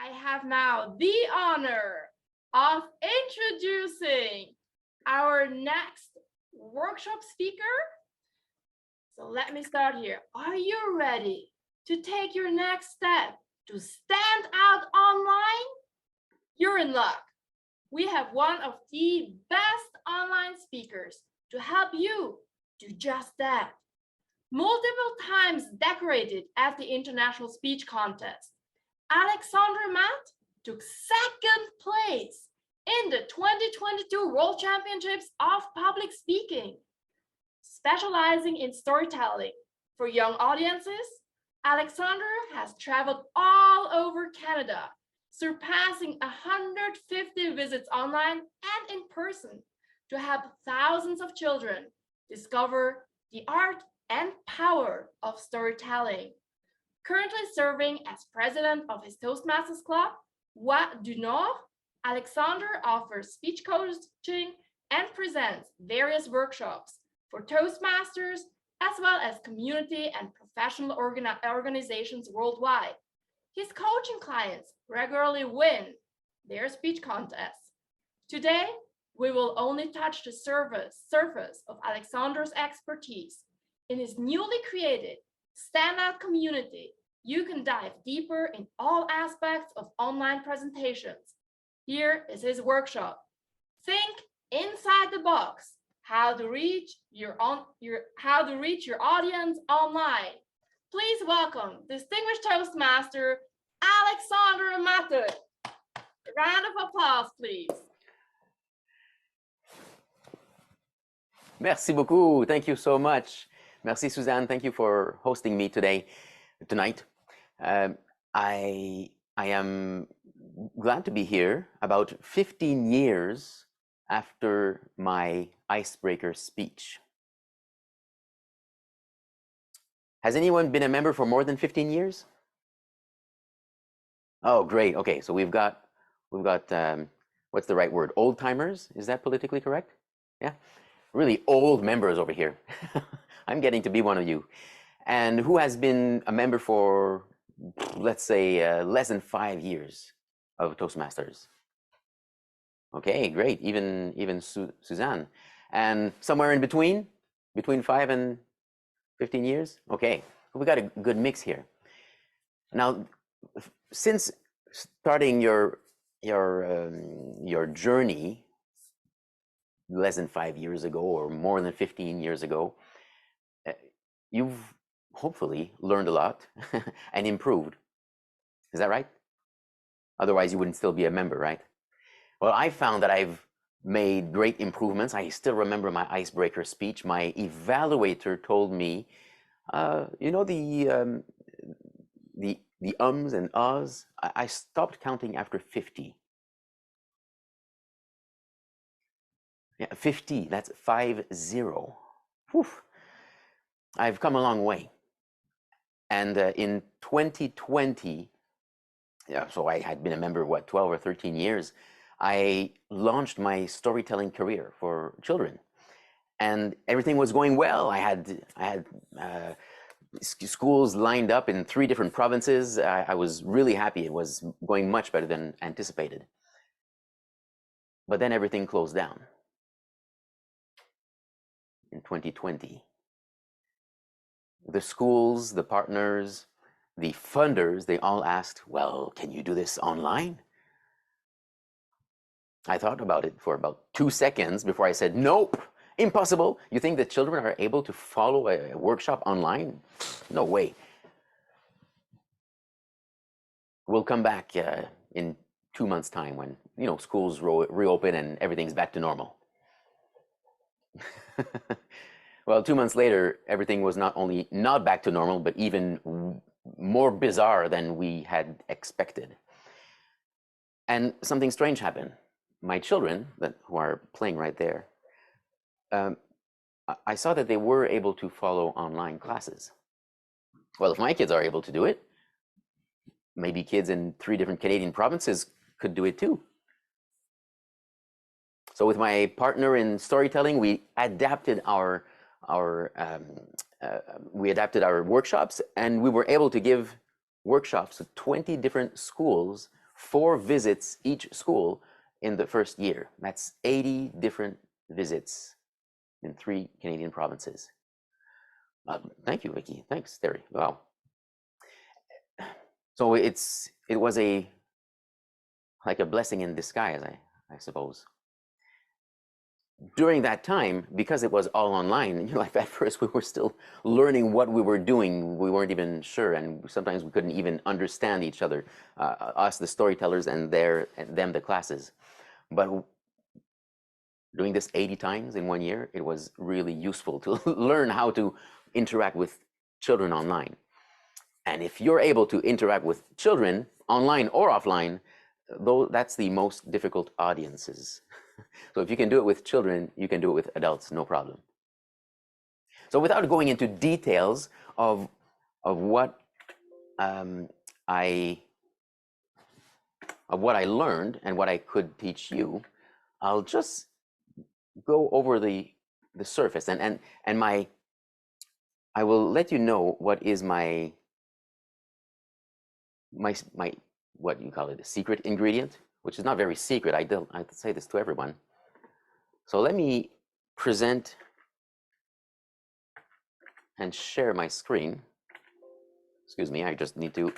I have now the honor of introducing our next workshop speaker. So let me start here. Are you ready to take your next step to stand out online? You're in luck. We have one of the best online speakers to help you do just that. Multiple times decorated at the International Speech Contest, Alexandre took second place in the 2022 World Championships of Public Speaking. Specializing in storytelling for young audiences, Alexandre has traveled all over Canada, surpassing 150 visits online and in person to help thousands of children discover the art and power of storytelling. Currently serving as president of his Toastmasters club, Voix du Nord, Alexandre offers speech coaching and presents various workshops for Toastmasters, as well as community and professional organizations worldwide. His coaching clients regularly win their speech contests. Today, we will only touch the surface of Alexandre's expertise. In his newly created standout community, you can dive deeper in all aspects of online presentations. Here is his workshop. Think inside the box. How to reach your audience online. Please welcome distinguished Toastmaster Alexandre Matte. Round of applause, please. Merci beaucoup. Thank you so much. Merci, Suzanne. Thank you for hosting me tonight. I am glad to be here about 15 years after my icebreaker speech. Has anyone been a member for more than 15 years? Oh, great. Okay, so we've got what's the right word? Old timers? Is that politically correct? Yeah, really old members over here. I'm getting to be one of you. And who has been a member for, let's say, less than 5 years of Toastmasters? Okay, great. Even Suzanne. And somewhere in between 5 and 15 years? Okay, we got a good mix here. Now, since starting your journey less than 5 years ago or more than 15 years ago, you've hopefully learned a lot and improved. Is that right? Otherwise, you wouldn't still be a member, right? Well, I found that I've made great improvements. I still remember my icebreaker speech. My evaluator told me, you know, the ums and ahs, I stopped counting after 50. Yeah, 50, that's 50. Whew. I've come a long way. And in 2020, yeah, so I had been a member, 12 or 13 years, I launched my storytelling career for children. And everything was going well. I had schools lined up in 3 different provinces. I was really happy. It was going much better than anticipated. But then everything closed down in 2020. The schools, the partners, the funders, they all asked, well, can you do this online? I thought about it for about 2 seconds before I said, nope, impossible. You think the children are able to follow a workshop online? No way. We'll come back in 2 months' time when, you know, schools reopen and everything's back to normal. Well, 2 months later, everything was not only not back to normal, but even more bizarre than we had expected. And something strange happened. My children, who are playing right there, I saw that they were able to follow online classes. Well, if my kids are able to do it, maybe kids in 3 different Canadian provinces could do it too. So with my partner in storytelling, we adapted our workshops, and we were able to give workshops to 20 different schools 4 visits each school in the first year. That's 80 different visits in 3 Canadian provinces. Thank you, Vicky. Thanks, Terry. Wow. So it was like a blessing in disguise, I suppose. During that time, because it was all online, like at first we were still learning what we were doing. We weren't even sure, and sometimes we couldn't even understand each other, us the storytellers and them the classes. But doing this 80 times in 1 year, it was really useful to learn how to interact with children online. And if you're able to interact with children online or offline, though that's the most difficult audiences. So if you can do it with children, you can do it with adults, no problem. So without going into details of what I learned and what I could teach you, I'll just go over the surface and I will let you know what is my what you call it, a secret ingredient, which is not very secret. I say this to everyone. So let me present and share my screen. Excuse me, I just need to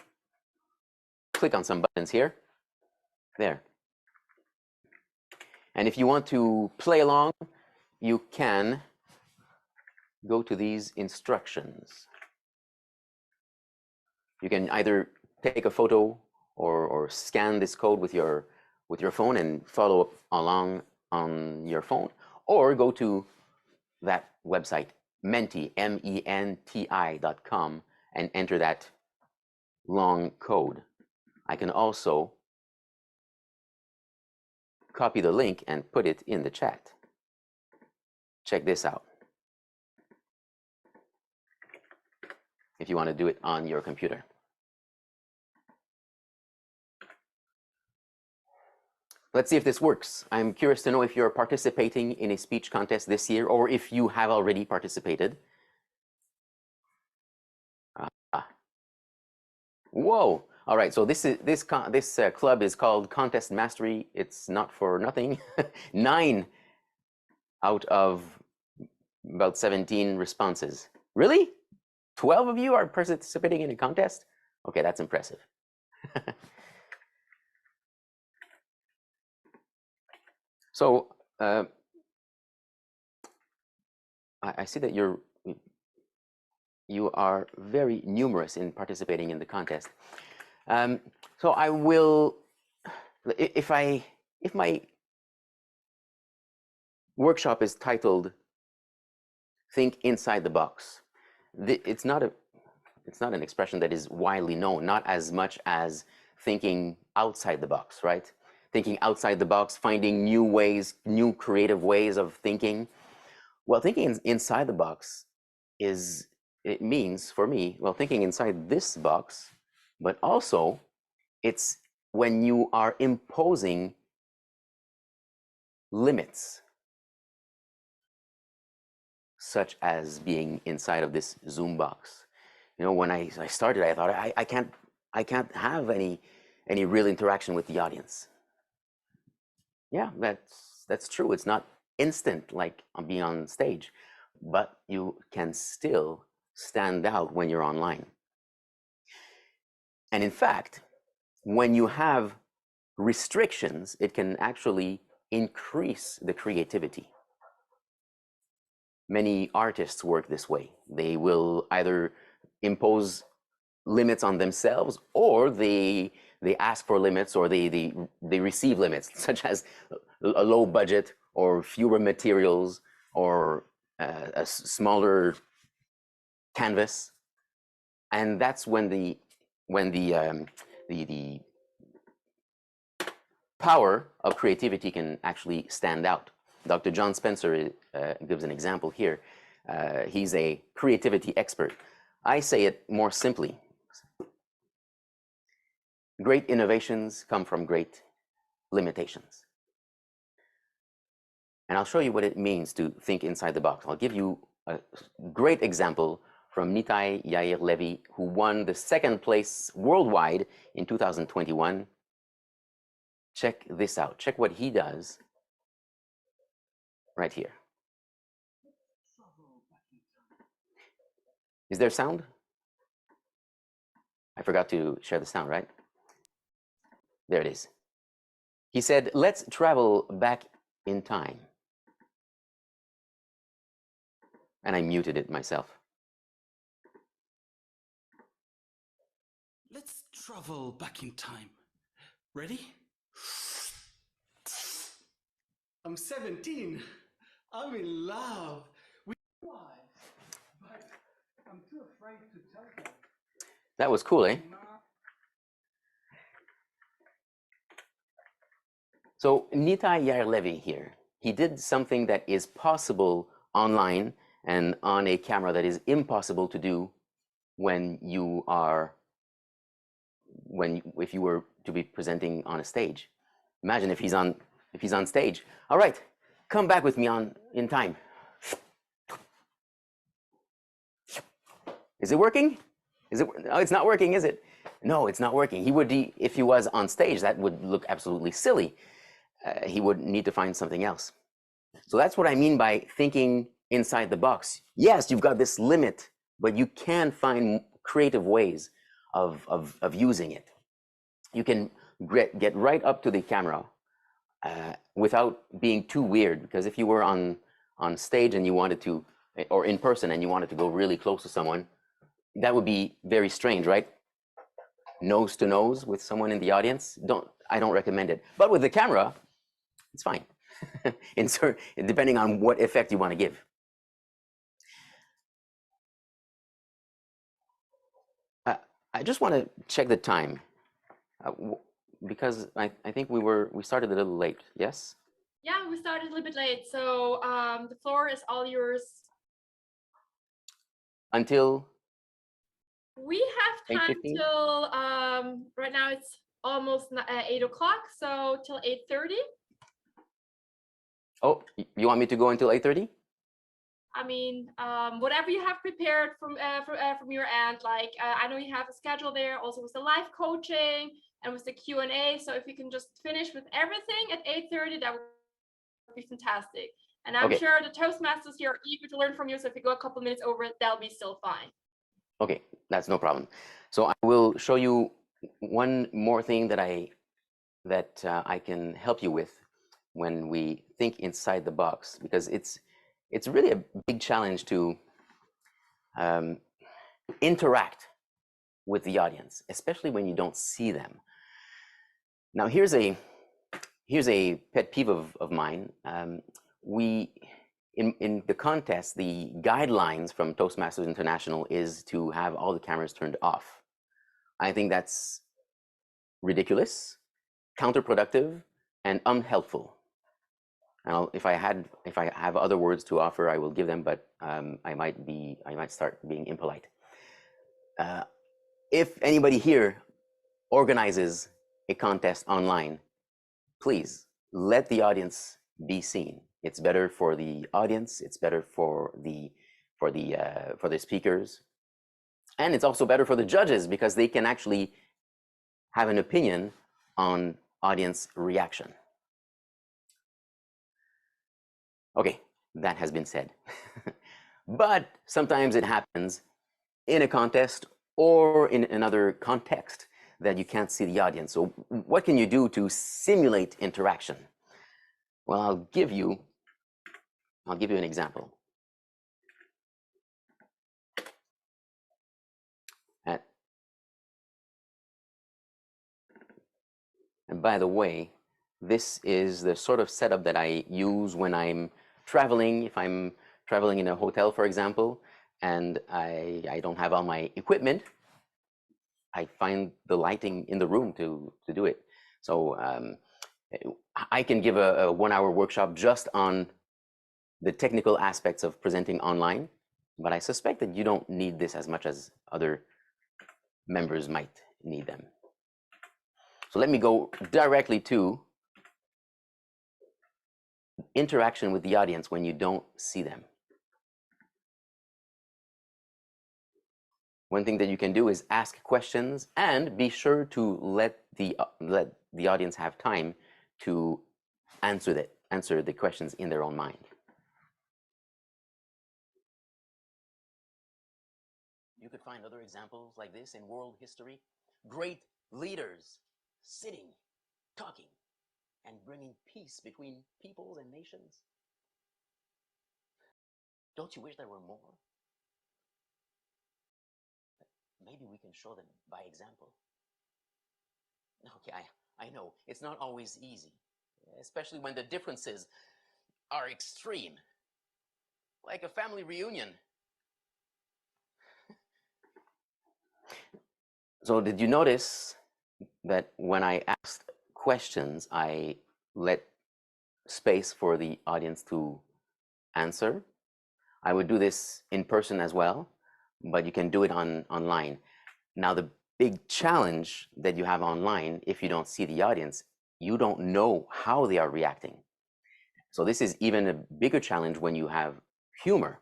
click on some buttons here. There. And if you want to play along, you can go to these instructions. You can either take a photo or scan this code with your phone and follow along on your phone, or go to that website, Menti, MENTI.com, and enter that long code. I can also copy the link and put it in the chat. Check this out. If you want to do it on your computer. Let's see if this works. I'm curious to know if you're participating in a speech contest this year, or if you have already participated. Whoa! All right. So this club is called Contest Mastery. It's not for nothing. 9 out of about 17 responses. Really? 12 of you are participating in a contest? Okay, that's impressive. So I see that you are very numerous in participating in the contest. So I will, if my workshop is titled "Think Inside the Box," it's not an expression that is widely known, not as much as thinking outside the box, right? Thinking outside the box, finding new ways, new creative ways of thinking. Well, thinking inside the box it means for me, well, thinking inside this box, but also it's when you are imposing limits, such as being inside of this Zoom box. When I started, I thought I can't have any real interaction with the audience. Yeah, that's true. It's not instant like being on stage, but you can still stand out when you're online. And in fact, when you have restrictions, it can actually increase the creativity. Many artists work this way. They will either impose limits on themselves, or they ask for limits, or they receive limits, such as a low budget or fewer materials or a smaller canvas. And that's when the power of creativity can actually stand out. Dr. John Spencer gives an example here. He's a creativity expert. I say it more simply. Great innovations come from great limitations. And I'll show you what it means to think inside the box. I'll give you a great example from Nitai Yair Levy, who won the 2nd place worldwide in 2021. check this out. Check what he does right here. Is there sound? I forgot to share the sound, right? There it is. He said, let's travel back in time. And I muted it myself. Let's travel back in time. Ready? I'm 17. I'm in love with my wife, but I'm too afraid to tell her. That was cool, eh? So Nitai Yarlevi here, he did something that is possible online and on a camera that is impossible to do when you are, if you were to be presenting on a stage. Imagine if he's on stage. All right, come back with me in time. Is it working? Oh, it's not working, is it? No, it's not working. He would, if he was on stage, that would look absolutely silly. He would need to find something else. So that's what I mean by thinking inside the box. Yes, you've got this limit, but you can find creative ways of using it. You can get right up to the camera without being too weird, because if you were on stage and you wanted to, or in person and you wanted to go really close to someone, that would be very strange, right? Nose to nose with someone in the audience. I don't recommend it. But with the camera, it's fine. Insert, depending on what effect you want to give. I just want to check the time because I think we started a little late. Yes. Yeah, we started a little bit late, so the floor is all yours. Until. We have time till right now it's almost 8 o'clock, so till 8:30. Oh, you want me to go until 8:30? I mean, whatever you have prepared from your end. Like I know you have a schedule there, also with the live coaching and with the Q&A. So if you can just finish with everything at 8:30, that would be fantastic. And I'm sure the Toastmasters here are eager to learn from you. So if you go a couple minutes over it, that'll be still fine. Okay, that's no problem. So I will show you one more thing that I can help you with when we think inside the box, because it's really a big challenge to interact with the audience, especially when you don't see them. Now, here's a pet peeve of mine. In the contest, the guidelines from Toastmasters International is to have all the cameras turned off. I think that's ridiculous, counterproductive, and unhelpful. Now, if I have other words to offer, I will give them, but I might start being impolite. If anybody here organizes a contest online, please let the audience be seen. It's better for the audience. It's better for the speakers, and it's also better for the judges because they can actually have an opinion on audience reaction. Okay, that has been said. But sometimes it happens in a contest or in another context that you can't see the audience. So what can you do to simulate interaction? Well, I'll give you an example. And by the way, this is the sort of setup that I use when I'm traveling. If I'm traveling in a hotel, for example, and I don't have all my equipment, I find the lighting in the room to do it. So I can give a 1-hour workshop just on the technical aspects of presenting online, but I suspect that you don't need this as much as other members might need them. So let me go directly to interaction with the audience when you don't see them. One thing that you can do is ask questions and be sure to let the audience have time to answer the questions in their own mind. You could find other examples like this in world history. Great leaders sitting, talking, and bringing peace between peoples and nations. Don't you wish there were more? Maybe we can show them by example. Okay, I know it's not always easy, especially when the differences are extreme, like a family reunion. So did you notice that when I asked questions, I let space for the audience to answer? I would do this in person as well, but you can do it online. Now, the big challenge that you have online, if you don't see the audience, you don't know how they are reacting. So this is even a bigger challenge when you have humor.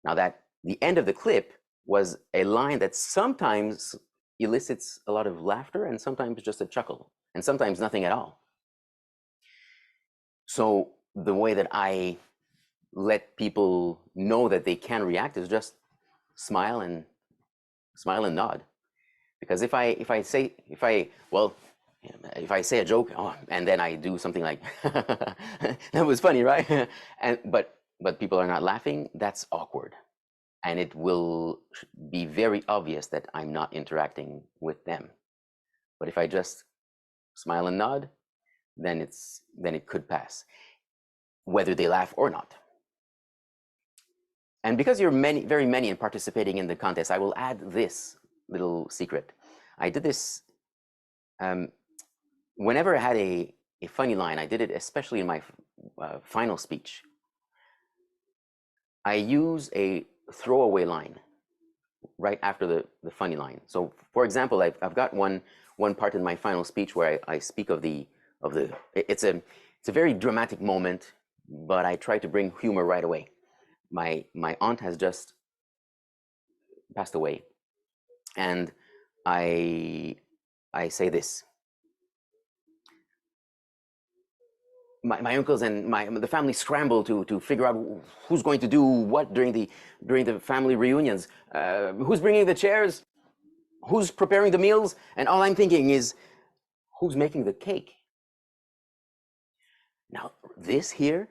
Now, that the end of the clip was a line that sometimes elicits a lot of laughter and sometimes just a chuckle and sometimes nothing at all. So the way that I let people know that they can react is just smile and nod. Because if I say a joke, and then I do something like that was funny, right? but people are not laughing, that's awkward, and it will be very obvious that I'm not interacting with them. But if I just smile and nod, then it could pass, whether they laugh or not. And because you're very many and participating in the contest, I will add this little secret. I did this whenever I had a funny line. I did it especially in my final speech. I use a throwaway line right after the funny line. So, for example, I've got one part in my final speech where I speak of it's a very dramatic moment, but I try to bring humor right away. My aunt has just passed away, and I say this. My uncles and the family scramble to figure out who's going to do what during the family reunions, who's bringing the chairs, who's preparing the meals, and all I'm thinking is, who's making the cake? Now, this here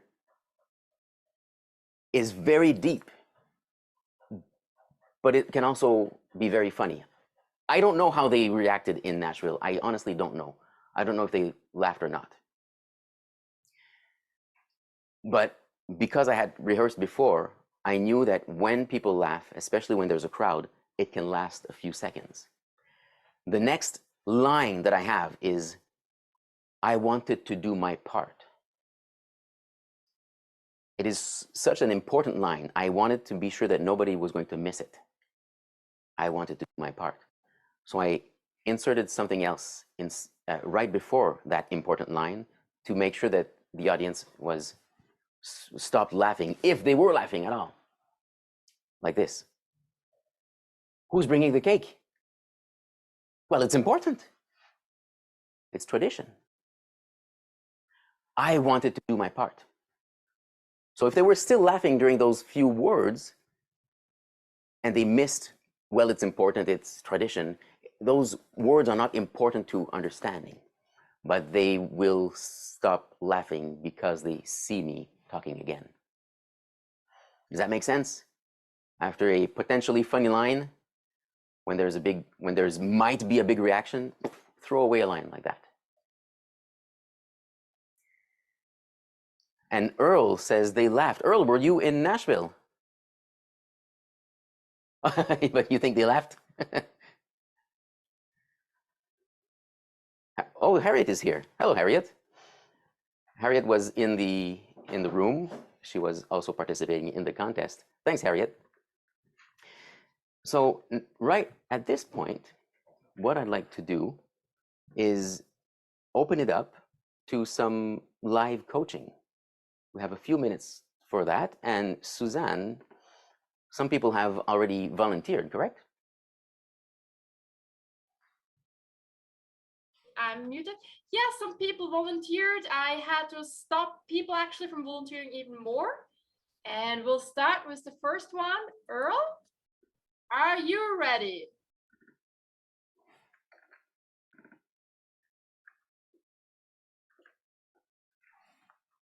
is very deep, but it can also be very funny. I don't know how they reacted in Nashville. I honestly don't know. I don't know if they laughed or not. But because I had rehearsed before, I knew that when people laugh, especially when there's a crowd, it can last a few seconds. The next line that I have is, I wanted to do my part. It is such an important line. I wanted to be sure that nobody was going to miss it. I wanted to do my part. So I inserted something else right before that important line to make sure that the audience stopped laughing, if they were laughing at all. Like this. Who's bringing the cake? Well, it's important. It's tradition. I wanted to do my part. So if they were still laughing during those few words and they missed, well, it's important, it's tradition, those words are not important to understanding, but they will stop laughing because they see me talking again. Does that make sense? After a potentially funny line, when there's might be a big reaction, throw away a line like that. And Earl says they laughed. Earl, were you in Nashville? But you think they laughed? Oh, Harriet is here. Hello, Harriet. Harriet was in the room. She was also participating in the contest. Thanks, Harriet. So right at this point, what I'd like to do is open it up to some live coaching. We have a few minutes for that. And Suzanne, some people have already volunteered, correct? I'm muted. Yes, some people volunteered. I had to stop people actually from volunteering even more. And we'll start with the first one. Earl, are you ready?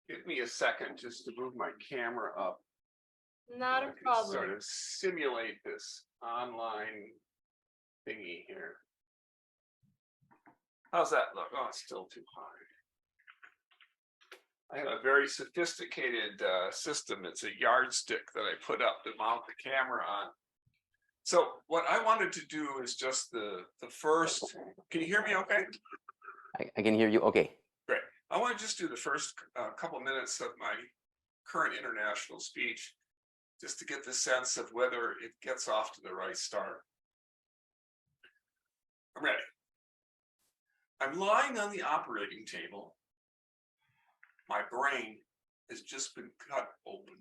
Give me a second just to move my camera up. Not I a can problem. sort of simulate this online thingy here. How's that look? Oh, it's still too high. I have a very sophisticated system. It's a yardstick that I put up to mount the camera on. So what I wanted to do is just the first. Can you hear me okay? I can hear you. Okay. Great. I want to just do the first couple minutes of my current international speech, just to get the sense of whether it gets off to the right start. I'm ready. I'm lying on the operating table. My brain has just been cut open.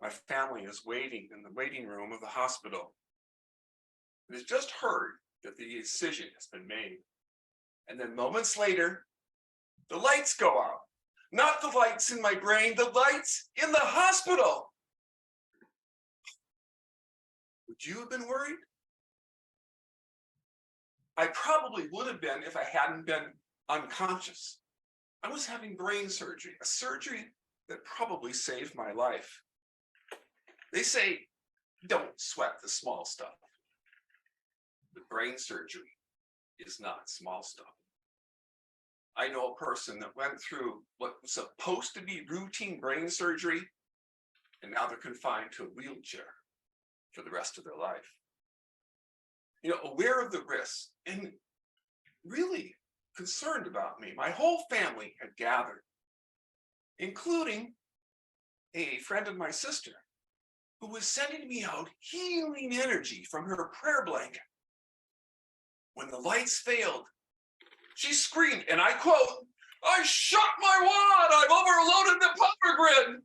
My family is waiting in the waiting room of the hospital. It has just heard that the incision has been made. And then moments later, the lights go out. Not the lights in my brain, the lights in the hospital. Would you have been worried? I probably would have been if I hadn't been unconscious. I was having brain surgery, a surgery that probably saved my life. They say, don't sweat the small stuff. But brain surgery is not small stuff. I know a person that went through what was supposed to be routine brain surgery, and now they're confined to a wheelchair for the rest of their life. You know, aware of the risks and really concerned about me. My whole family had gathered, including a friend of my sister, who was sending me out healing energy from her prayer blanket. When the lights failed, she screamed, and I quote, "I shot my wad, I've overloaded the power grid."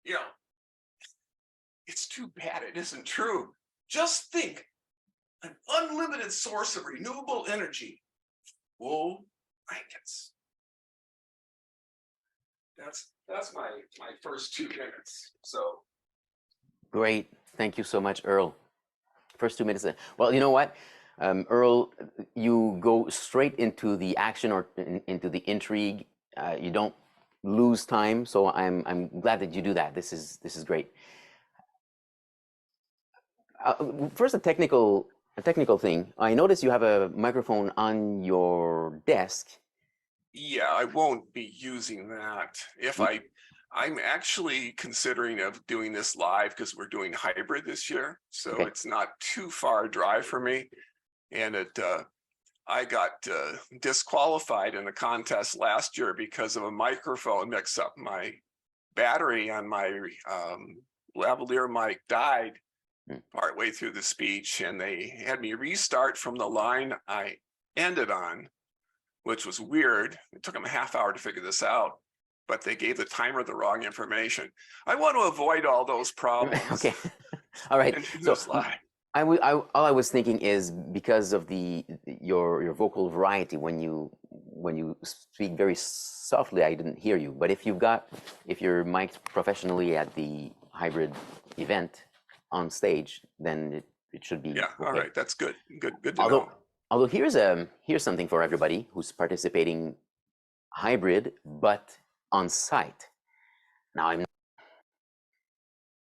You know, it's too bad it isn't true. Just think, an unlimited source of renewable energy. Wool blankets. That's my first 2 minutes. So Great. Thank you so much, Earl. First 2 minutes. Well, you know what, Earl, you go straight into the action or into the intrigue. You don't lose time. So I'm glad that you do that. This is great. First, a technical thing. I notice you have a microphone on your desk. yeah, I won't be using that. If I'm actually considering of doing this live because we're doing hybrid this year. So Okay. it's not too far a drive for me. And I got disqualified in a contest last year because of a microphone mix up. My battery on my lavalier mic died partway through the speech, and they had me restart from the line I ended on, which was weird. It took them a half hour to figure this out, but they gave the timer the wrong information. I want to avoid all those problems. Okay. All right. And do So this live. all I was thinking is because of your vocal variety, when you speak very softly, I didn't hear you. But if you're mic'd professionally at the hybrid event on stage, then it should be Yeah. okay. All right. That's good. Good to know. Although here's something for everybody who's participating hybrid but on site. Now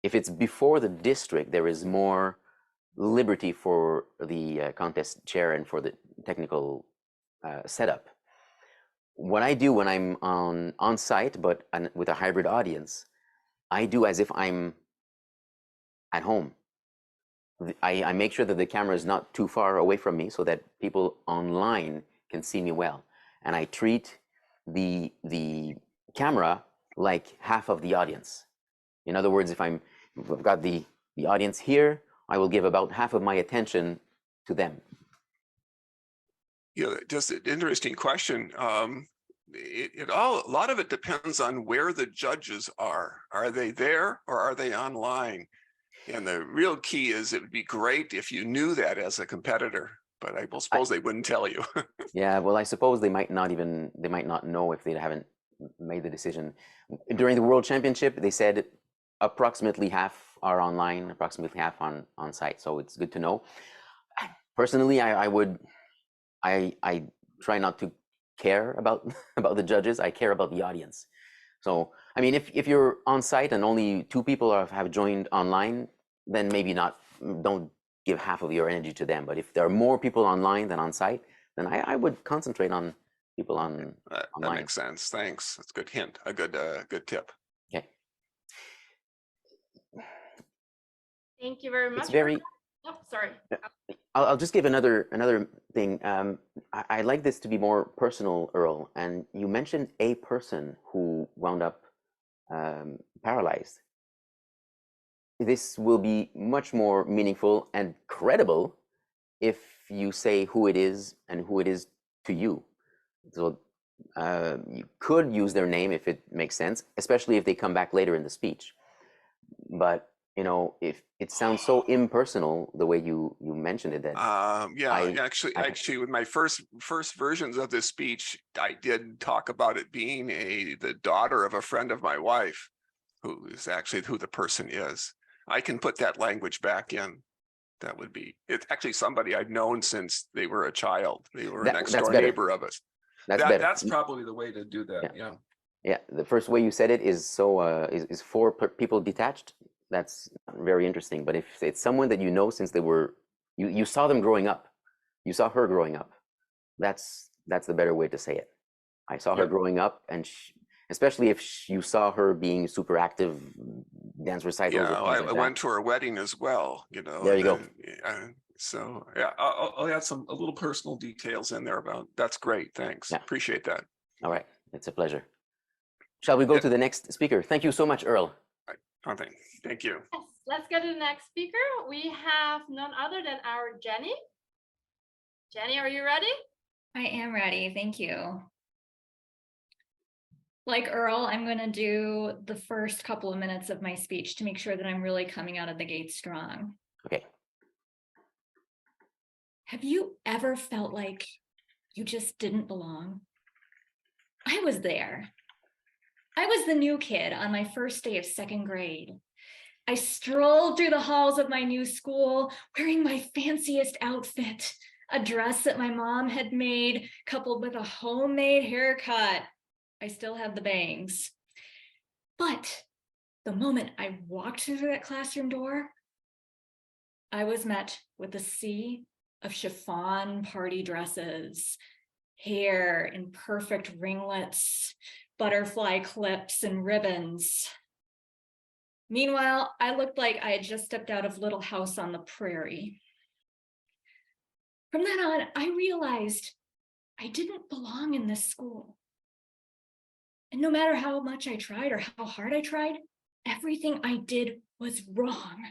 if it's before the district, there is more liberty for the contest chair and for the technical setup. What I do when I'm on site but with a hybrid audience, I do as if I'm at home. I make sure that the camera is not too far away from me so that people online can see me well. And I treat the camera like half of the audience. In other words, if I've got the audience here, I will give about half of my attention to them. Yeah, just an interesting question. A lot of it depends on where the judges are. Are they there or are they online? And the real key is it would be great if you knew that as a competitor, but I will suppose they wouldn't tell you. Yeah, well, I suppose they might not know if they haven't made the decision. During the World Championship, they said approximately half are online, approximately half on site. So it's good to know. Personally, I try not to care about about the judges. I care about the audience. So I mean, if you're on site and only 2 people have joined online, then maybe not. Don't give half of your energy to them. But if there are more people online than on site, then I would concentrate on people That online. makes sense. Thanks. That's a good hint. A good tip. Okay. Thank you very much. It's very. Oh, sorry. I'll just give another thing. I like this to be more personal, Earl. And you mentioned a person who wound up paralyzed. This will be much more meaningful and credible if you say who it is and who it is to you. So you could use their name if it makes sense, especially if they come back later in the speech. But you know, if it sounds so impersonal the way you mentioned it, that yeah, actually, with my first versions of this speech, I did talk about it being the daughter of a friend of my wife, who is actually who the person is. I can put that language back in. That would be, it's actually somebody I've known since they were a child. They were a next door neighbor of us. That's better. That's probably the way to do that. Yeah. Yeah. The first way you said it is so is for people detached. That's very interesting. But if it's someone that you know since they were, you saw them growing up, you saw her growing up. That's the better way to say it. I saw her growing up, and especially if you saw her being super active, dance recitals. Yeah, I went to her wedding as well. You know. There you go. So yeah, I'll add a little personal details in there about. That's great. Thanks. Yeah. Appreciate that. All right, it's a pleasure. Shall we go to the next speaker? Thank you so much, Earl. Thank you. Yes, let's go to the next speaker. We have none other than our Jenny. Jenny, are you ready? I am ready. Thank you. Like Earl, I'm going to do the first couple of minutes of my speech to make sure that I'm really coming out of the gate strong. Okay. Have you ever felt like you just didn't belong? I was there. I was the new kid on my first day of 2nd grade. I strolled through the halls of my new school wearing my fanciest outfit, a dress that my mom had made, coupled with a homemade haircut. I still have the bangs. But the moment I walked through that classroom door, I was met with a sea of chiffon party dresses, hair in perfect ringlets, butterfly clips and ribbons. Meanwhile, I looked like I had just stepped out of Little House on the Prairie. From then on, I realized I didn't belong in this school. And no matter how much I tried or how hard I tried, everything I did was wrong.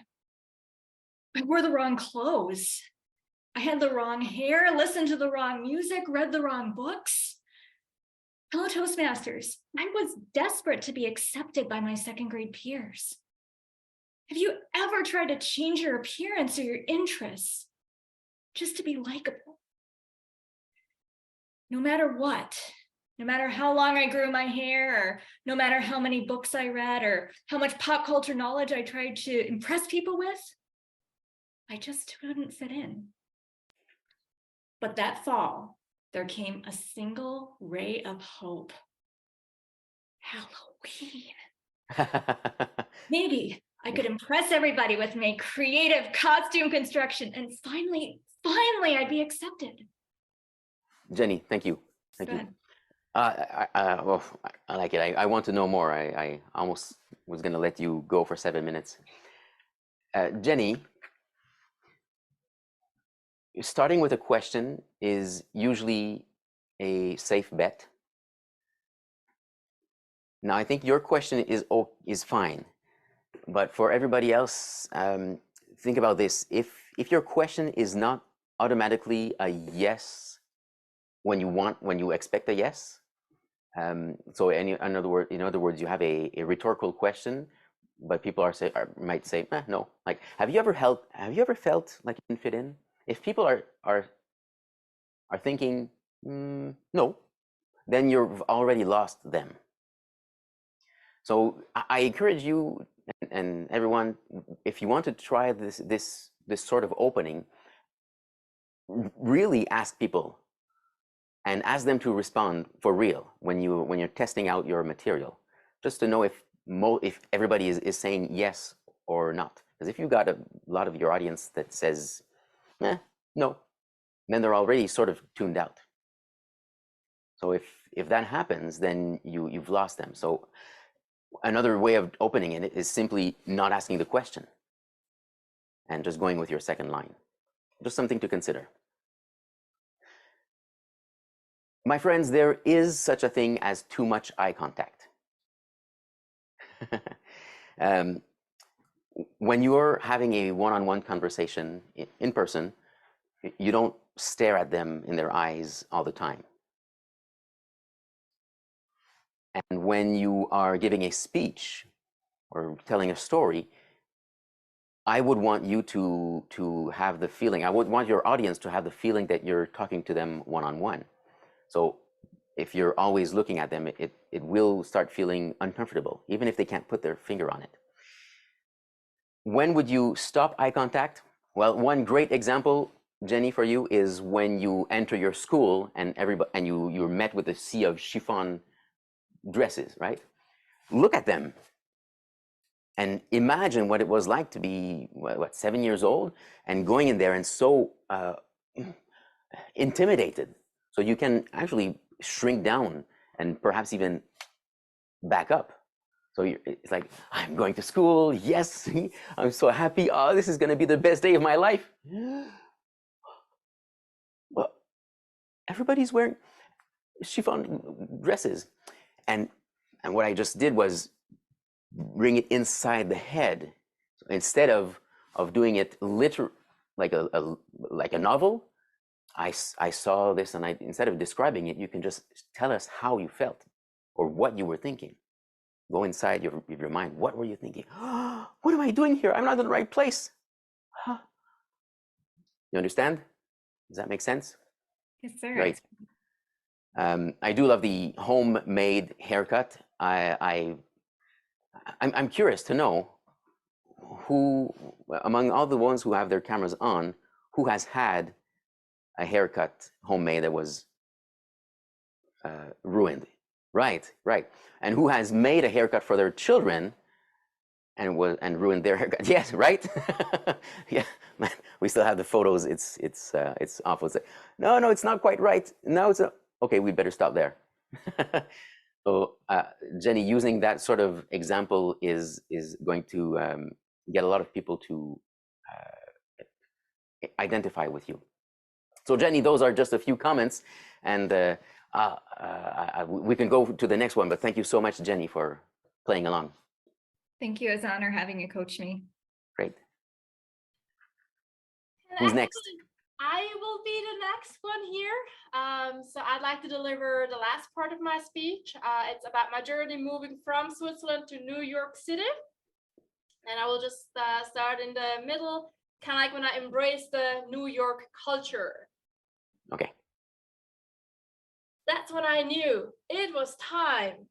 I wore the wrong clothes. I had the wrong hair, listened to the wrong music, read the wrong books. Hello, Toastmasters. I was desperate to be accepted by my 2nd grade peers. Have you ever tried to change your appearance or your interests just to be likable? No matter what, no matter how long I grew my hair, or no matter how many books I read, or how much pop culture knowledge I tried to impress people with, I just couldn't fit in. But that fall, there came a single ray of hope. Halloween. Maybe I could impress everybody with my creative costume construction, and finally I'd be accepted. Jenny, thank you. Thank you. Well, I like it. I want to know more. I almost was going to let you go for 7 minutes. Jenny, starting with a question is usually a safe bet. Now, I think your question is fine, but for everybody else, think about this. If your question is not automatically a yes when you expect a yes, so in other words, you have a rhetorical question but people might say, no. Like, have you ever felt like you didn't fit in? If people are thinking, no, then you've already lost them. So I encourage you and everyone, if you want to try this sort of opening, really ask people and ask them to respond for real when you're testing out your material, just to know if everybody is saying yes or not. Because if you've got a lot of your audience that says, no, then they're already sort of tuned out. So if that happens, then you've lost them. So another way of opening it is simply not asking the question and just going with your second line. Just something to consider. My friends, there is such a thing as too much eye contact. When you're having a one-on-one conversation in person, you don't stare at them in their eyes all the time. And when you are giving a speech or telling a story, I would want you to have the feeling, I would want your audience to have the feeling that you're talking to them one-on-one. So if you're always looking at them, it will start feeling uncomfortable, even if they can't put their finger on it. When would you stop eye contact? Well, one great example, Jenny, for you is when you enter your school and you're met with a sea of chiffon dresses, right? Look at them and imagine what it was like to be, 7 years old and going in there and so intimidated. So you can actually shrink down and perhaps even back up. So it's like, I'm going to school. Yes, I'm so happy. Oh, this is going to be the best day of my life. Well, everybody's wearing chiffon dresses. And what I just did was bring it inside the head. So instead of doing it like a novel, I saw this, and instead of describing it, you can just tell us how you felt or what you were thinking. Go inside your mind. What were you thinking? What am I doing here? I'm not in the right place. You understand? Does that make sense? Yes, sir. Right. I do love the homemade haircut. I'm curious to know who, among all the ones who have their cameras on, who has had a haircut homemade that was ruined. Right. And who has made a haircut for their children and ruined their haircut? Yes, right. Yeah, man, we still have the photos. It's awful. It's like, no, it's not quite right. No, it's not. Okay, we better stop there. So, Jenny, using that sort of example is going to get a lot of people to identify with you. So, Jenny, those are just a few comments, and we can go to the next one. But thank you so much, Jenny, for playing along. Thank you. It's an honor having you coach me. Great. And Who's next? I will be the next one here. So I'd like to deliver the last part of my speech. It's about my journey moving from Switzerland to New York City. And I will just start in the middle, kind of like when I embraced the New York culture. Okay. That's when I knew it was time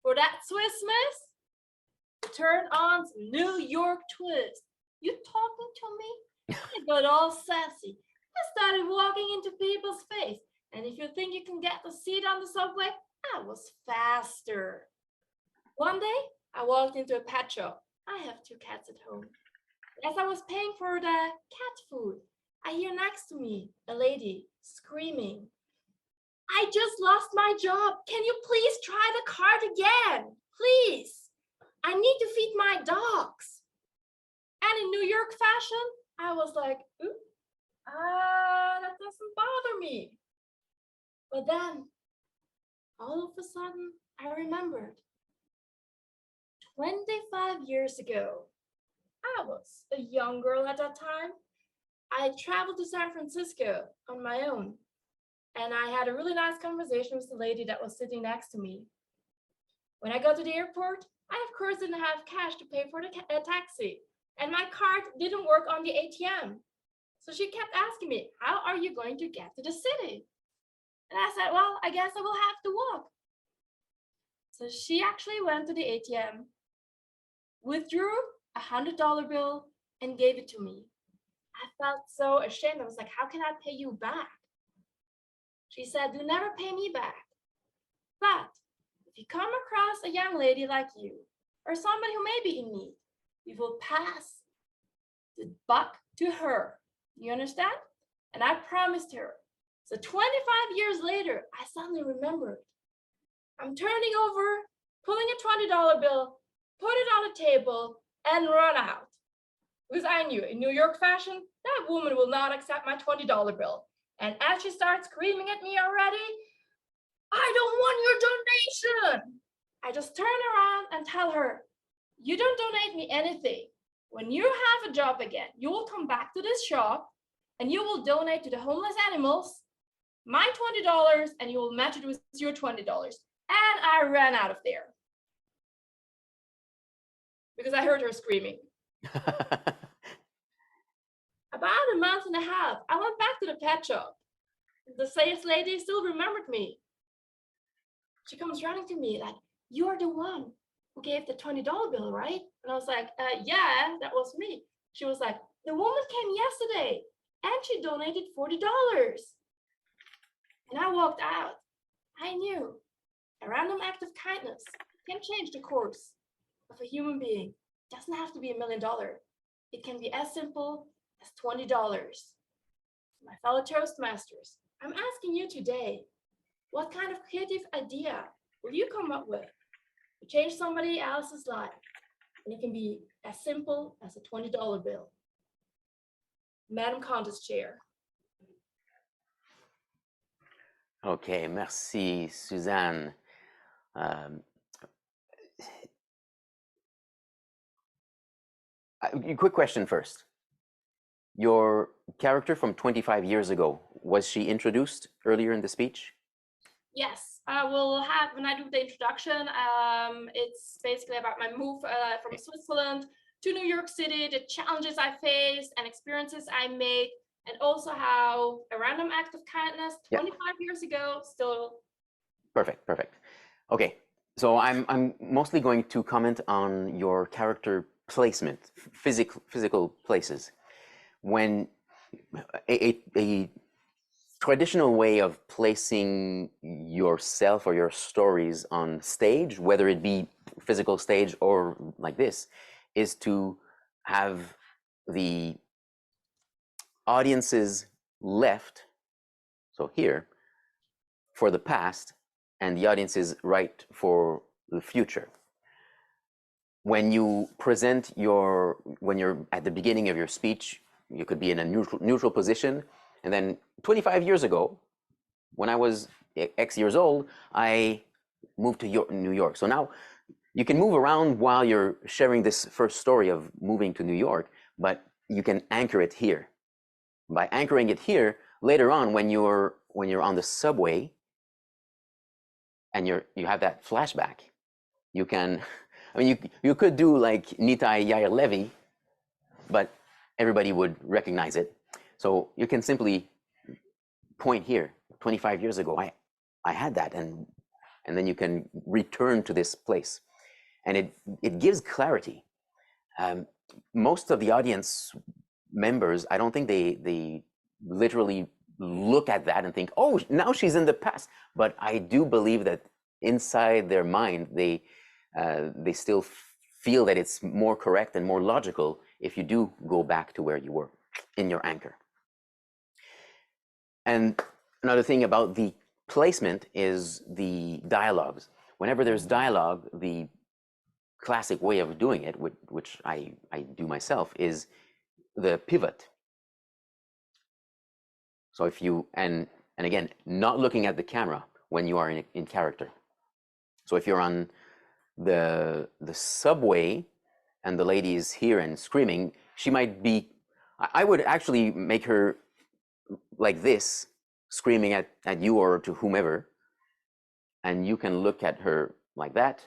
for that Swiss miss to turn on some New York twist. You talking to me? I got all sassy. I started walking into people's face. And if you think you can get the seat on the subway, I was faster. One day, I walked into a pet shop. I have 2 cats at home. As I was paying for the cat food, I hear next to me a lady screaming, I just lost my job. Can you please try the card again? Please. I need to feed my dogs. And in New York fashion, I was like, ooh, that doesn't bother me. But then, all of a sudden, I remembered 25 years ago, I was a young girl at that time. I traveled to San Francisco on my own, and I had a really nice conversation with the lady that was sitting next to me. When I got to the airport, I, of course, didn't have cash to pay for the taxi, and my card didn't work on the ATM. So she kept asking me, how are you going to get to the city? And I said, well, I guess I will have to walk. So she actually went to the ATM, withdrew a $100 bill, and gave it to me. I felt so ashamed. I was like, how can I pay you back? She said, you'll never pay me back. But if you come across a young lady like you, or somebody who may be in need, you will pass the buck to her. You understand? And I promised her. So 25 years later, I suddenly remembered. I'm turning over, pulling a $20 bill, put it on the table, and run out. Because I knew in New York fashion, that woman will not accept my $20 bill. And as she starts screaming at me already, I don't want your donation. I just turn around and tell her, you don't donate me anything. When you have a job again, you will come back to this shop and you will donate to the homeless animals my $20 and you will match it with your $20. And I ran out of there because I heard her screaming. About a month and a half, I went back to the pet shop. The sales lady still remembered me. She comes running to me like, you're the one who gave the $20 bill, right? And I was like, yeah, that was me. She was like, the woman came yesterday and she donated $40. And I walked out. I knew a random act of kindness can change the course of a human being. It doesn't have to be $1 million. It can be as simple as $20. My fellow Toastmasters, I'm asking you today, what kind of creative idea will you come up with to change somebody else's life? And it can be as simple as a $20 bill. Madam Contest Chair. Okay, merci, Suzanne. Quick question first. Your character from 25 years ago, was she introduced earlier in the speech? Yes, I will have, when I do the introduction, it's basically about my move from Switzerland to New York City, the challenges I faced and experiences I made, and also how a random act of kindness 25 years ago still. Perfect. Okay, so I'm mostly going to comment on your character placement, physical places. When a traditional way of placing yourself or your stories on stage, whether it be physical stage or like this, is to have the audience's left, so here, for the past, and the audience's right for the future. When you present when you're at the beginning of your speech, you could be in a neutral position, and then 25 years ago, when I was X years old, I moved to New York. So now you can move around while you're sharing this first story of moving to New York, but you can anchor it here. By anchoring it here, later on when you're on the subway and you have that flashback, you can, I mean, you could do like Nitai Yair Levy, but everybody would recognize it. So you can simply point here, 25 years ago, I had that, and then you can return to this place. And it gives clarity. Most of the audience members, I don't think they literally look at that and think, oh, now she's in the past. But I do believe that inside their mind, they still feel that it's more correct and more logical if you do go back to where you were in your anchor. And another thing about the placement is the dialogues. Whenever there's dialogue, the classic way of doing it, which I do myself, is the pivot. So if you, and again, not looking at the camera when you are in character. So if you're on the subway and the lady is here and screaming, she might be, I would actually make her like this, screaming at you or to whomever, and you can look at her like that.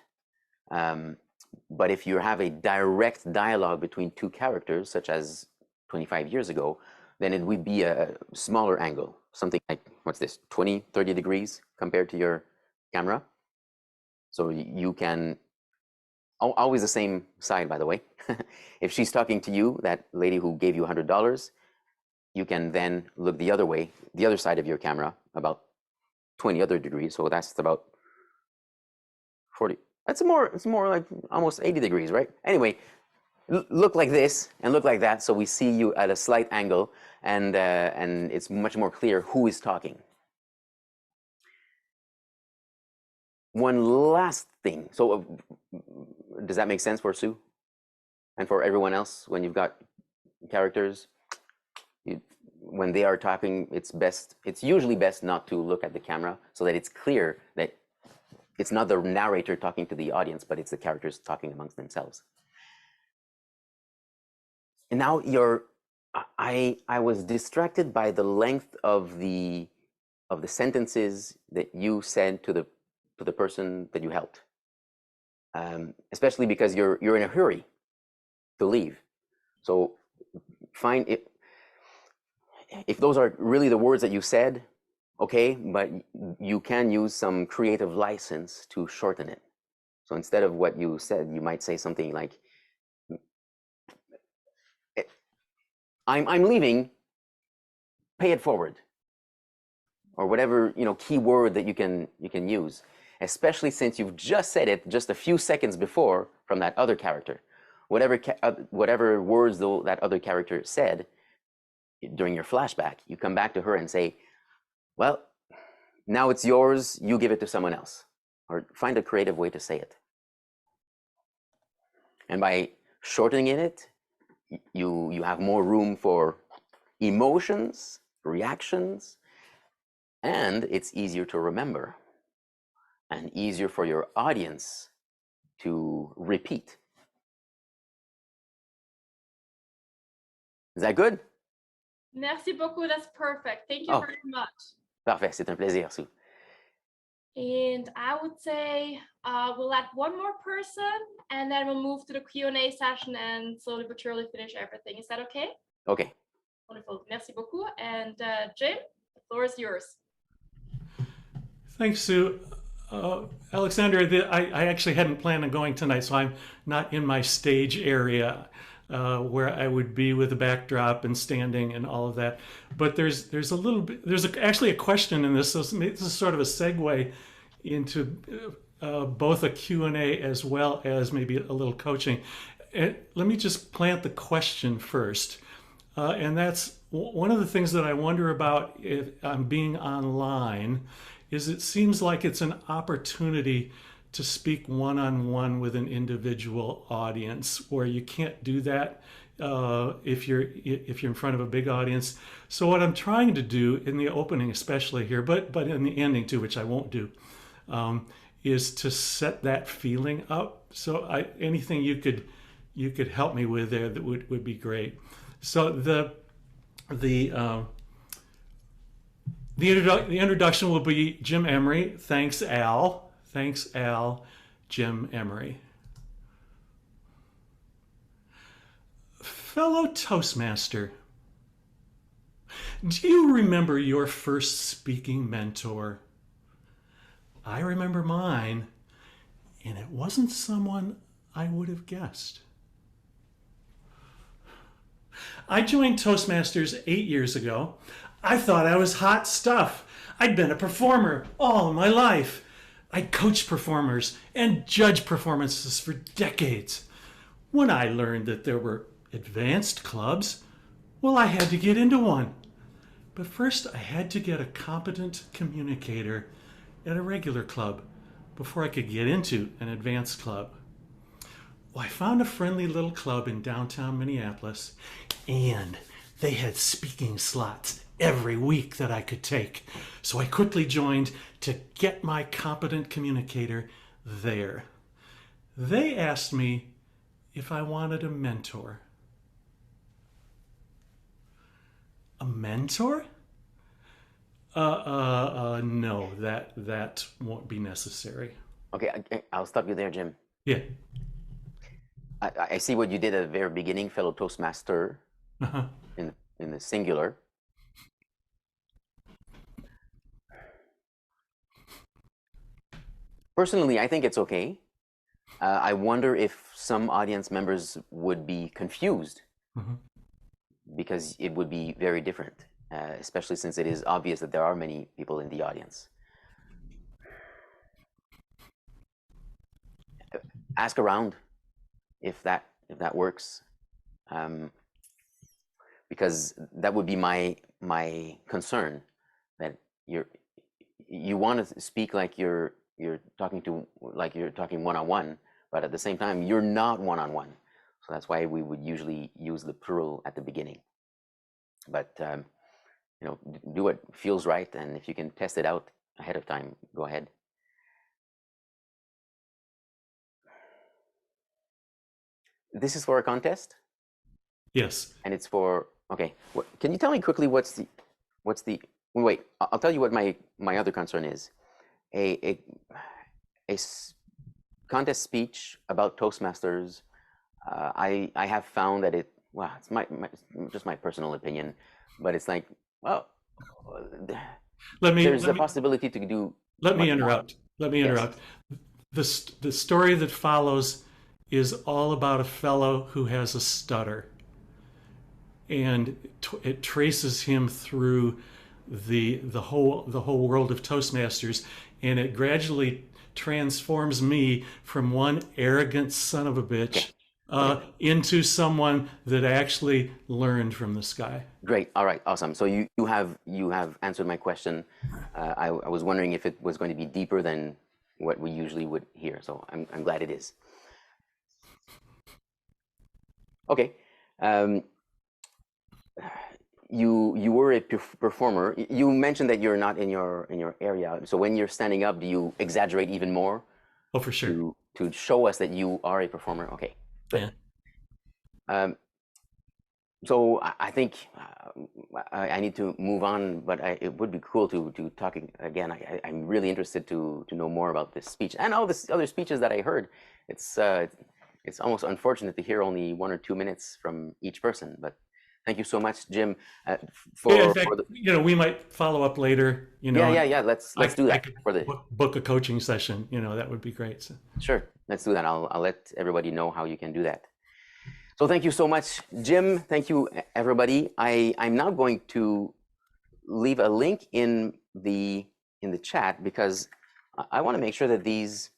But if you have a direct dialogue between two characters, such as 25 years ago, then it would be a smaller angle, something like, what's this, 20, 30 degrees compared to your camera. So you can, always the same side, by the way. If she's talking to you, that lady who gave you $100, you can then look the other way, the other side of your camera, about 20 other degrees. So that's about 40. It's more like almost 80 degrees, right? Anyway, look like this and look like that. So we see you at a slight angle, and it's much more clear who is talking. One last thing. So does that make sense for Sue? And for everyone else, when you've got characters, when they are talking, it's usually best not to look at the camera, so that it's clear that it's not the narrator talking to the audience, but it's the characters talking amongst themselves. And now I was distracted by the length of the sentences that you said to the person that you helped, especially because you're in a hurry to leave. So find it. If those are really the words that you said, okay, but you can use some creative license to shorten it. So instead of what you said, you might say something like, I'm leaving, pay it forward. Or whatever, key word that you can use, especially since you've just said it just a few seconds before from that other character. Whatever words though that other character said during your flashback, you come back to her and say, well, now it's yours, you give it to someone else. Or find a creative way to say it. And by shortening it, you have more room for emotions, reactions, and it's easier to remember and easier for your audience to repeat. Is that good? Merci beaucoup. That's perfect. Thank you very much. Parfait, c'est un plaisir, Sue. And I would say we'll add one more person, and then we'll move to the Q&A session and slowly but surely finish everything. Is that okay? Okay. Wonderful. Merci beaucoup. And Jim, the floor is yours. Thanks, Sue. Alexandre, I actually hadn't planned on going tonight, so I'm not in my stage area where I would be with a backdrop and standing and all of that. But there's actually a question in this. So this is sort of a segue into both a Q&A as well as maybe a little coaching. Let me just plant the question first. And that's one of the things that I wonder about if I'm being online is it seems like it's an opportunity to speak one-on-one with an individual audience where you can't do that if you're in front of a big audience. So what I'm trying to do in the opening especially here, but in the ending too, which I won't do, is to set that feeling up. So anything you could help me with there that would be great. So the introduction will be Jim Emery. Thanks, Al. Thanks, Al. Jim Emery. Fellow Toastmaster, do you remember your first speaking mentor? I remember mine, and it wasn't someone I would have guessed. I joined Toastmasters 8 years ago. I thought I was hot stuff. I'd been a performer all my life. I'd coached performers and judged performances for decades. When I learned that there were advanced clubs, well, I had to get into one. But first, I had to get a competent communicator at a regular club before I could get into an advanced club. Well, I found a friendly little club in downtown Minneapolis, and they had speaking slots every week that I could take. So I quickly joined to get my competent communicator there. They asked me if I wanted a mentor. A mentor? No, that won't be necessary. Okay, I'll stop you there, Jim. Yeah. I see what you did at the very beginning, fellow Toastmaster, Uh-huh. in the singular. Personally, I think it's okay. I wonder if some audience members would be confused Mhm. because it would be very different, especially since it is obvious that there are many people in the audience. Ask around if that works, because that would be my concern, that you want to speak like you're talking one-on-one, but at the same time you're not one-on-one. So that's why we would usually use the plural at the beginning. But you know, do what feels right, and if you can test it out ahead of time, go ahead. This is for a contest, Yes. and it's for, okay. Can you tell me quickly what's the wait? I'll tell you what my other concern is. A contest speech about Toastmasters. I have found that well, it's just my personal opinion, but it's like, well, there's a possibility to do. Let me much more. interrupt. Let me Yes. interrupt. The story that follows is all about a fellow who has a stutter, and it traces him through the whole world of Toastmasters, and it gradually transforms me from one arrogant son of a bitch into someone that actually learned from this guy. Great. All right. Awesome. So you have answered my question. I was wondering if it was going to be deeper than what we usually would hear. So I'm glad it is. Okay. You were a performer. You mentioned that you're not in your area. So when you're standing up, do you exaggerate even more? Oh, for sure. To show us that you are a performer. Okay. Good. Yeah. So I think I need to move on, but it would be cool to talk again. I'm really interested to know more about this speech and all this other speeches that I heard. It's almost unfortunate to hear only 1 or 2 minutes from each person, but thank you so much, Jim. In fact, we might follow up later. Yeah. Let's do that for the book a coaching session. That would be great. So. Sure, let's do that. I'll let everybody know how you can do that. So thank you so much, Jim. Thank you, everybody. I'm now going to leave a link in the chat because I want to make sure that these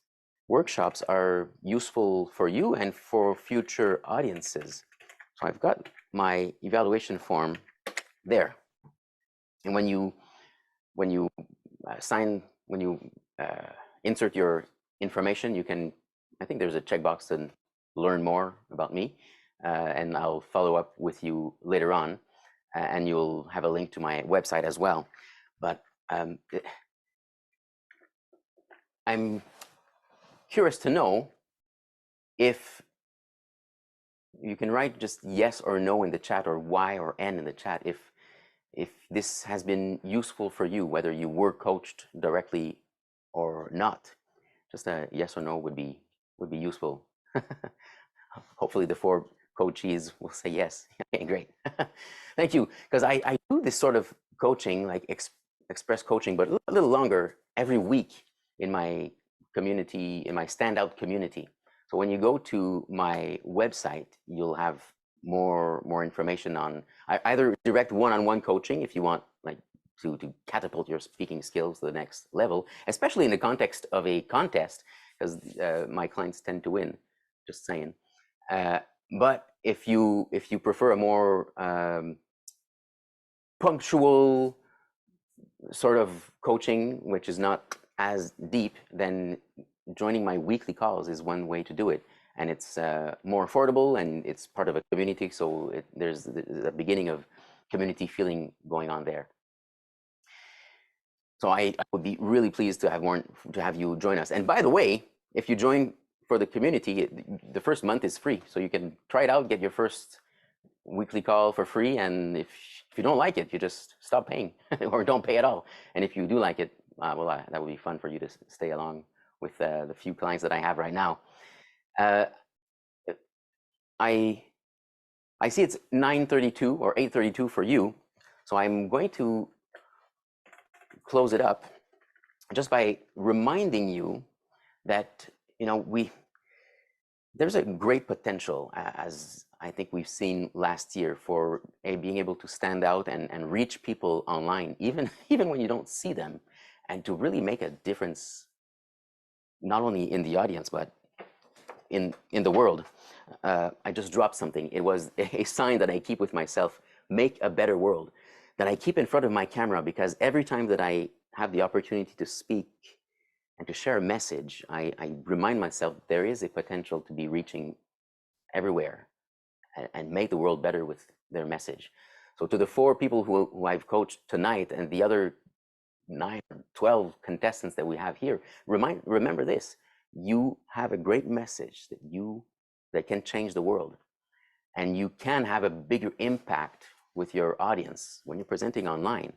workshops are useful for you and for future audiences. So I've got my evaluation form there, and when you insert your information, you can. I think there's a checkbox to learn more about me. And I'll follow up with you later on, and you'll have a link to my website as well. But I'm curious to know if you can write just yes or no in the chat, or Y or N in the chat, if this has been useful for you, whether you were coached directly or not. Just a yes or no would be useful. Hopefully the 4 coachees will say yes. Okay, great. Thank you. Because I do this sort of coaching, like express coaching, but a little longer every week in my community, in my standout community. So when you go to my website, you'll have more information on either direct one-on-one coaching if you want, like to catapult your speaking skills to the next level, especially in the context of a contest, because my clients tend to win. Just saying. But if you prefer a more punctual sort of coaching, which is not as deep, then joining my weekly calls is one way to do it. And it's more affordable, and it's part of a community. So there's the beginning of community feeling going on there. So I would be really pleased to have you join us. And by the way, if you join for the community, the first month is free. So you can try it out, get your first weekly call for free. And if you don't like it, you just stop paying or don't pay at all. And if you do like it, well, that would be fun for you to stay along with the few clients that I have right now. I see it's 9:32 or 8:32 for you, so I'm going to close it up just by reminding you that, you know, there's a great potential, as I think we've seen last year, for being able to stand out and reach people online, even when you don't see them, and to really make a difference, not only in the audience, but in the world. I just dropped something. It was a sign that I keep with myself: make a better world, that I keep in front of my camera, because every time that I have the opportunity to speak and to share a message, I remind myself there is a potential to be reaching everywhere and make the world better with their message. So to the 4 people who I've coached tonight, and the other 9 or 12 contestants that we have here, remember this: you have a great message that can change the world, and you can have a bigger impact with your audience when you're presenting online.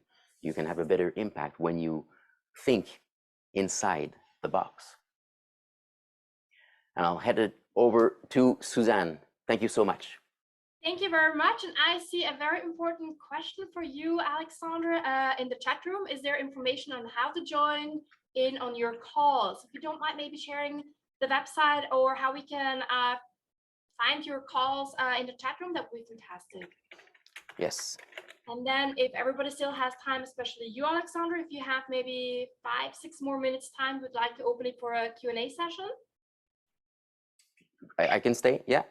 You can have a better impact when you think inside the box. And I'll head it over to Suzanne. Thank you so much. Thank you very much. And I see a very important question for you, Alexandre, in the chat room. Is there information on how to join in on your calls? If you don't mind maybe sharing the website or how we can find your calls in the chat room, that would be fantastic. Yes. And then if everybody still has time, especially you, Alexandre, if you have maybe 5-6 more minutes time, would like to open it for a Q&A session. I can stay, yeah.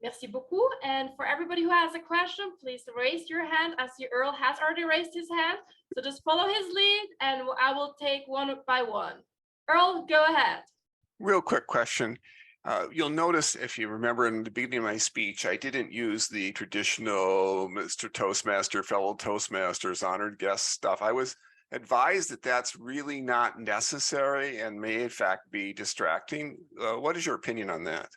Merci beaucoup. And for everybody who has a question, please raise your hand. I see Earl has already raised his hand. So just follow his lead and I will take one by one. Earl, go ahead. Real quick question. You'll notice, if you remember in the beginning of my speech, I didn't use the traditional Mr. Toastmaster, fellow Toastmasters, honored guest stuff. I was advised that that's really not necessary and may in fact be distracting. What is your opinion on that?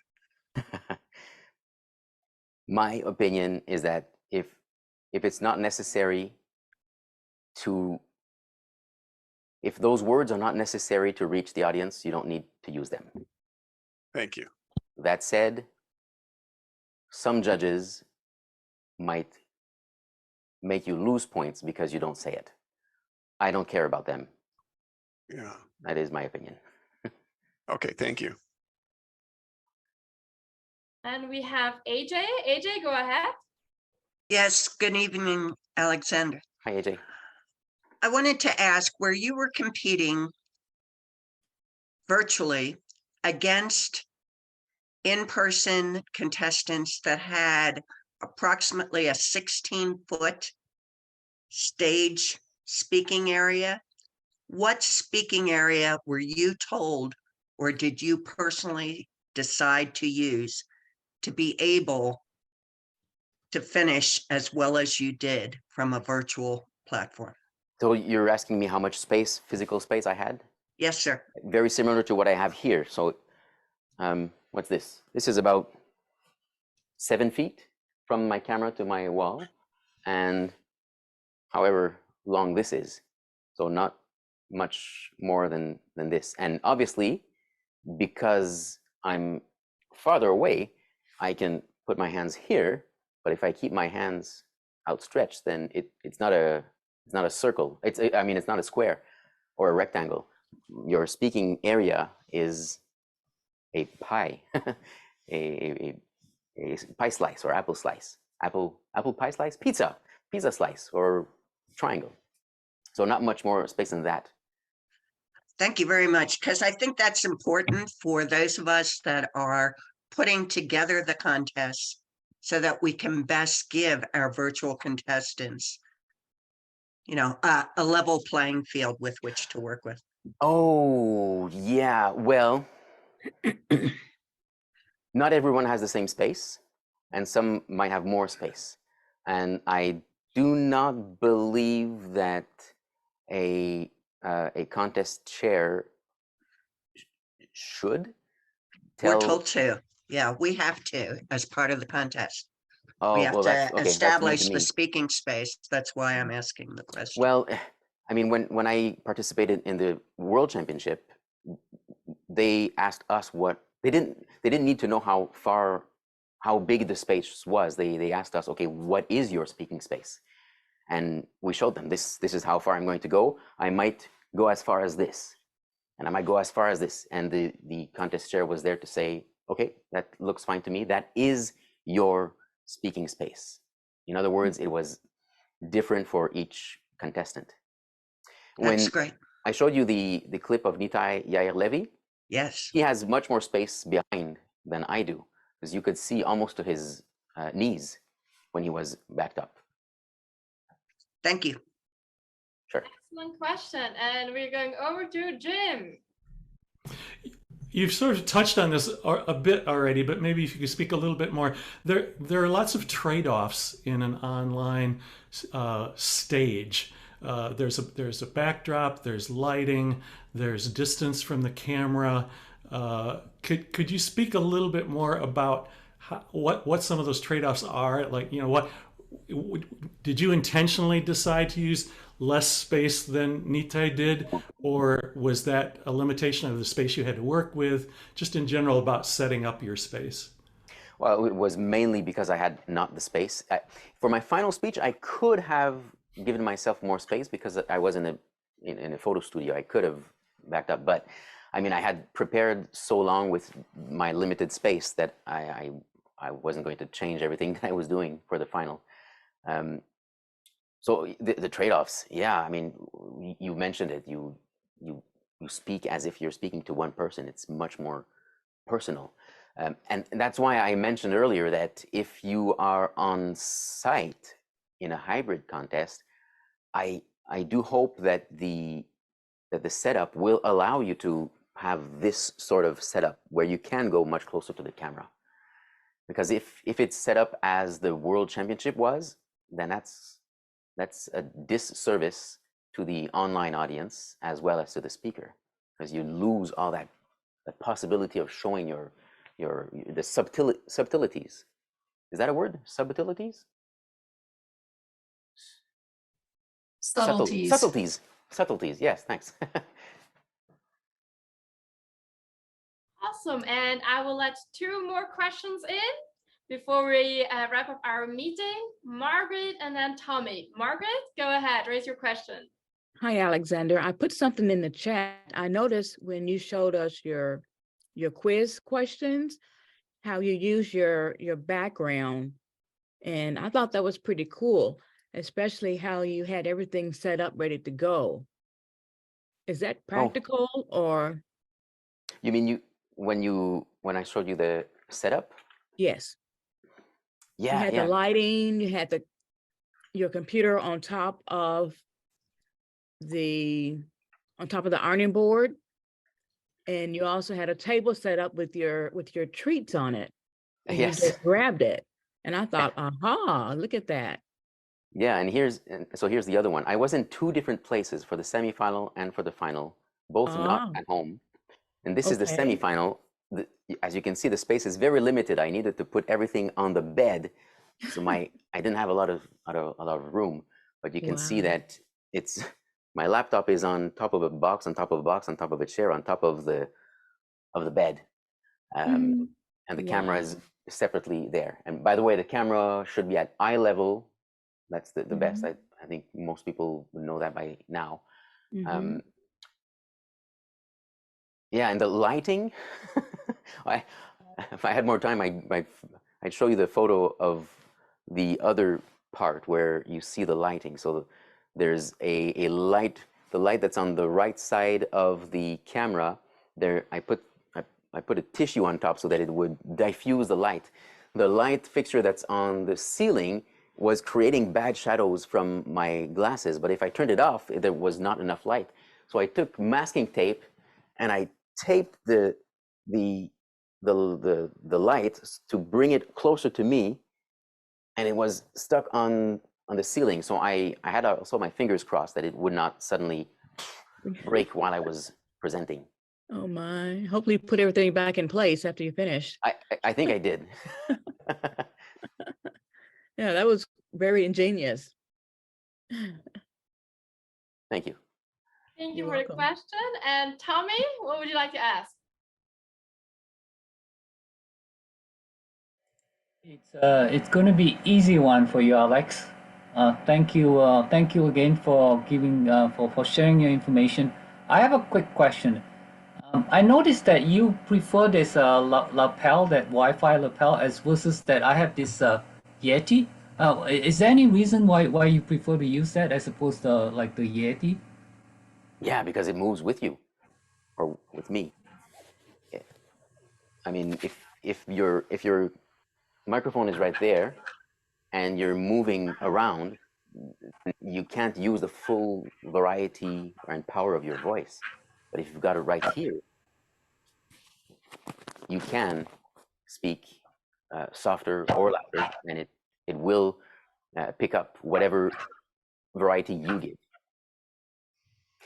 My opinion is that if it's not necessary if those words are not necessary to reach the audience, you don't need to use them. Thank you. That said, some judges might make you lose points because you don't say it. I don't care about them. Yeah. That is my opinion. Okay, thank you. And we have AJ. AJ, go ahead. Yes, good evening, Alexander. Hi, AJ. I wanted to ask, where you were competing virtually against in-person contestants that had approximately a 16-foot stage speaking area, what speaking area were you told, or did you personally decide to use to be able to finish as well as you did from a virtual platform? So you're asking me how much space, physical space I had? Yes, sir. Very similar to what I have here. So what's this? This is about 7 feet from my camera to my wall, and however long this is. So not much more than this. And obviously, because I'm farther away, I can put my hands here, but if I keep my hands outstretched, then it's not a circle. It's not a square or a rectangle. Your speaking area is a pie, a pie slice or apple slice, apple pie slice, pizza slice or triangle. So not much more space than that. Thank you very much, because I think that's important for those of us that are putting together the contest so that we can best give our virtual contestants, a level playing field with which to work with. Oh, yeah. Well, not everyone has the same space, and some might have more space. And I do not believe that a contest chair should tell. We're told to. Yeah, we have to as part of the contest. Oh, We have well, to that's okay. establish That's the me. speaking space. That's why I'm asking the question. Well, I mean, when I participated in the World Championship, they asked us what they didn't need to know how far how big the space was. They asked us, okay, what is your speaking space? And we showed them this is how far I'm going to go. I might go as far as this, and I might go as far as this. And the contest chair was there to say, okay, that looks fine to me. That is your speaking space. In other words, it was different for each contestant. That's When great. I showed you the clip of Nitai Yair-Levy, Yes. he has much more space behind than I do, because you could see almost to his knees when he was backed up. Thank you. Sure. Excellent question. And we're going over to Jim. You've sort of touched on this a bit already, but maybe if you could speak a little bit more. There are lots of trade-offs in an online stage. There's a backdrop, there's lighting, there's distance from the camera. Could you speak a little bit more about what some of those trade-offs are? Like, what did you intentionally decide to use less space than Nitai did, or was that a limitation of the space you had to work with? Just in general about setting up your space. Well, it was mainly because I had not the space. For my final speech, I could have given myself more space because I was in a photo studio. I could have backed up, but I mean, I had prepared so long with my limited space that I wasn't going to change everything that I was doing for the final. So the trade-offs, yeah. I mean, you mentioned it. You speak as if you're speaking to one person. It's much more personal, and that's why I mentioned earlier that if you are on site in a hybrid contest, I do hope that the setup will allow you to have this sort of setup where you can go much closer to the camera. Because if it's set up as the World Championship was, then that's a disservice to the online audience as well as to the speaker, because you lose all that possibility of showing the subtleties. Is that a word? Subtleties? Subtleties. Subtleties. Yes, thanks. Awesome. And I will let 2 more questions in before we wrap up our meeting. Margaret and then Tommy. Margaret, go ahead, raise your question. Hi, Alexander. I put something in the chat. I noticed when you showed us your quiz questions, how you use your background. And I thought that was pretty cool, especially how you had everything set up, ready to go. Is that practical or? You mean when I showed you the setup? Yes. Yeah, you had the lighting, you had your computer on top of the ironing board, and you also had a table set up with your treats on it. And yes. You just grabbed it, and I thought, aha, look at that. Yeah, and here's the other one. I was in 2 different places for the semifinal and for the final, both not at home. And this is the semifinal. As you can see, the space is very limited. I needed to put everything on the bed, so I didn't have a lot of room. But you can see that my laptop is on top of a box, on top of a box, on top of a chair, on top of the bed, and the camera is separately there. And by the way, the camera should be at eye level. That's the best. I think most people would know that by now. Yeah, and the lighting. If I had more time, I'd show you the photo of the other part where you see the lighting. So there's a light, the light that's on the right side of the camera. There, I put a tissue on top so that it would diffuse the light. The light fixture that's on the ceiling was creating bad shadows from my glasses, but if I turned it off, there was not enough light. So I took masking tape and I taped the light to bring it closer to me, and it was stuck on the ceiling. So I had also my fingers crossed that it would not suddenly break while I was presenting. Oh my! Hopefully, you put everything back in place after you finished. I think I did. Yeah, that was very ingenious. Thank you. Thank you You're for welcome. the question. And Tommy, what would you like to ask? It's going to be easy one for you, Alex. Thank you again for giving for sharing your information. I have a quick question. I noticed that you prefer this lapel, that Wi-Fi lapel, as versus that I have this Yeti. Is there any reason why you prefer to use that as opposed to like the Yeti? Yeah, because it moves with you or with me. I mean, if your microphone is right there and you're moving around, you can't use the full variety and power of your voice. But if you've got it right here, you can speak softer or louder, and it will pick up whatever variety you give.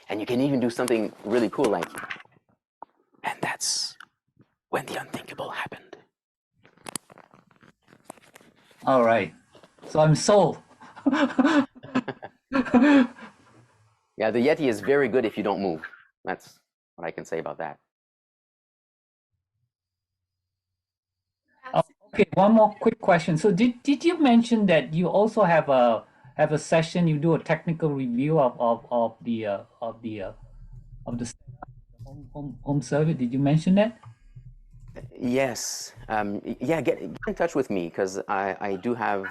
And you can even do something really cool like, and that's when the unthinkable happened. All right, so I'm sold. Yeah, the Yeti is very good if you don't move. That's what I can say about that. Okay, one more quick question. So did you mention that you also have a session, you do a technical review of the home server? Did you mention that? Yes. Yeah, get in touch with me because I do have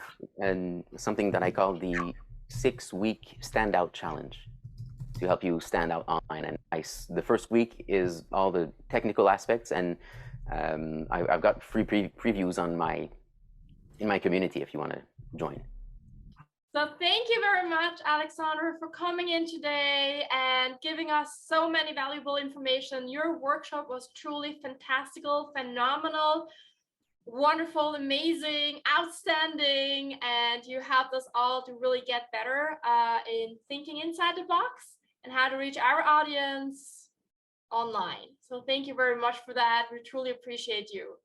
something that I call the 6-week standout challenge to help you stand out online. And the first week is all the technical aspects, and I've got free previews in my community if you want to join. So thank you very much, Alexandre, for coming in today and giving us so many valuable information. Your workshop was truly fantastical, phenomenal, wonderful, amazing, outstanding, and you helped us all to really get better in thinking inside the box and how to reach our audience online. So thank you very much for that. We truly appreciate you.